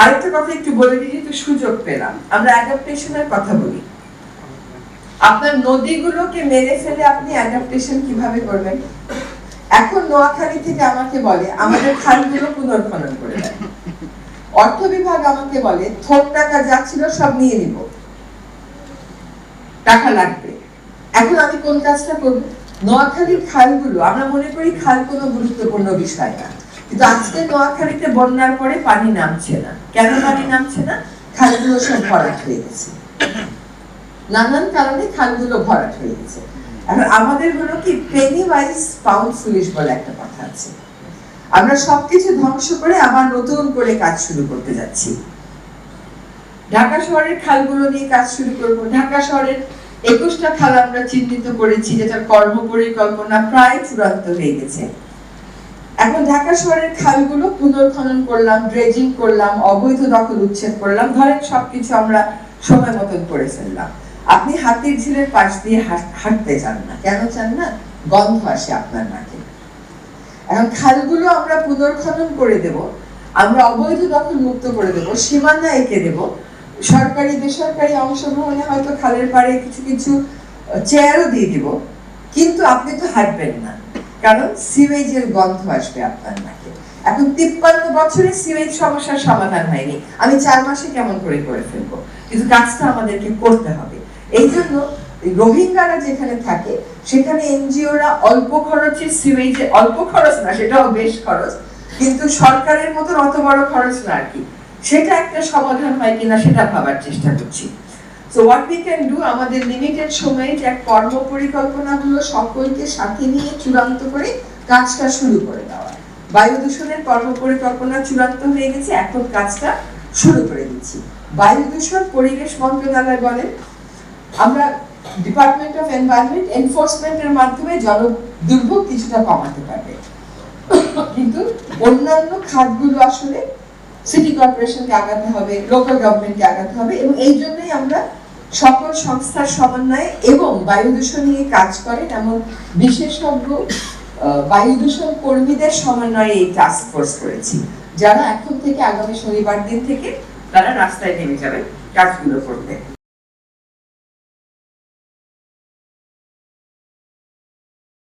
আরেকটা কথা একটু বলে দিই, একটু সুযোগ পেলাম, আমরা অ্যাডাপ্টেশনের কথা বলি। আপনার নদীগুলোকে মেরে ফেলে আপনি অ্যাডাপ্টেশন কিভাবে করবেন? এখন নোয়াখালী থেকে আমাকে বলে আমাদের খালগুলো পুনর্খনন করে দেয়, অর্থ বিভাগ আমাকে বলে থোক টাকা যা ছিল সব নিয়ে নিব, টাকা লাগবে। এখন আমি কোন কাজটা করব? নোয়াখালীর খালগুলো, আমরা মনে করি খাল কোনো গুরুত্বপূর্ণ বিষয় না, কিন্তু আজকে নোয়াখালীতে বন্যার পরে পানি নামছে না। কেন পানি নামছে না? খালগুলো সব ভরাট হয়ে গেছে, নানান কারণে খালগুলো ভরাট হয়ে গেছে। এখন আমাদের হলো কি, পেনি ওয়াইজ পাউন্ড ফুলিশ বলে একটা কথা আছে। আমরা সবকিছু ধ্বংস করে আবার নতুন করে কাজ শুরু করতে যাচ্ছি। ঢাকা শহরের খালগুলো নিয়ে কাজ শুরু করব। ঢাকা শহরের 21টা খাল আমরা চিহ্নিত করেছি, যেটার কর্ম পরিকল্পনা প্রায় চূড়ান্ত হয়ে গেছে। এখন ঢাকা শহরের খালগুলো পুনর্খনন করলাম, ড্রেজিং করলাম, অবৈধ দখল উচ্ছেদ করলাম, ধরেন সবকিছু আমরা সময় মতন করে ফেললাম। আপনি হাতির ঝিলের পাশ দিয়ে হাঁটতে চান না, কেন চান না? গন্ধ আসে আপনার নাকে। এখন খালগুলো আমরা পুনর্খনন করে দেব, আমরা অবৈধ দখল মুক্ত করে দেব, সীমানা এঁকে দেব, সরকারি বেসরকারি অংশগ্রহণে হয়তো খালের পাড়ে কিছু কিছু চেয়ারও দিয়ে দিব, কিন্তু আপনি তো হাঁটবেন না, কারণ সিওয়েজের গন্ধ আসবে আপনার নাকে। এখন 53 বছরে সিওয়েজ সমস্যার সমাধান হয়নি, আমি 4 মাসে কেমন করে ফেলবো? কিন্তু কাজটা আমাদেরকে করতে হবে। এই জন্য রোহিঙ্গারা যেখানে থাকে সেখানে এনজিওরা অল্প খরচে সিওয়েজে, অল্প খরচ না, সেটাও বেশ খরচ, কিন্তু সরকারের মতন অত বড় খরচ না আর কি, সেটা একটা সমাধান হয় কিনা সেটা ভাবার চেষ্টা করছি। So what we can do, আমাদের লিমিটেড সময়ে যে কর্ম পরিকল্পনাগুলো সকলকে সাথে নিয়ে চূড়ান্ত করে কাজটা শুরু করে দেওয়া। বায়ু দূষণের কর্ম পরিকল্পনা চূড়ান্ত হয়ে গেছে, এখন কাজটা শুরু করে দিচ্ছি। বায়ু দূষণ পরিবেশ মন্ত্রণালয় বলেন, আমরা ডিপার্টমেন্ট অফ এনভায়রনমেন্ট এনফোর্সমেন্টের মাধ্যমে জল দুর্ভোগ কিছুটা কমাতে পারবে, কিন্তু অন্যান্য খাতগুলো আসলে সিটি কর্পোরেশনকে আগাতে হবে, লোকাল গভর্নমেন্টকে আগাতে হবে, এবং এই জন্যই আমরা সকল সংস্থার সমন্বয়ে এবং বায়ু দূষণ নিয়ে কাজ করেন এমন বিশেষজ্ঞ বায়ু দূষণ কর্মীদের সমন্বয়ে এই টাস্ক ফোর্স করেছি, যারা এখন থেকে আগামী শনিবার দিন থেকে তারা রাস্তায় নেমে যাবেন কাজগুলো করতে।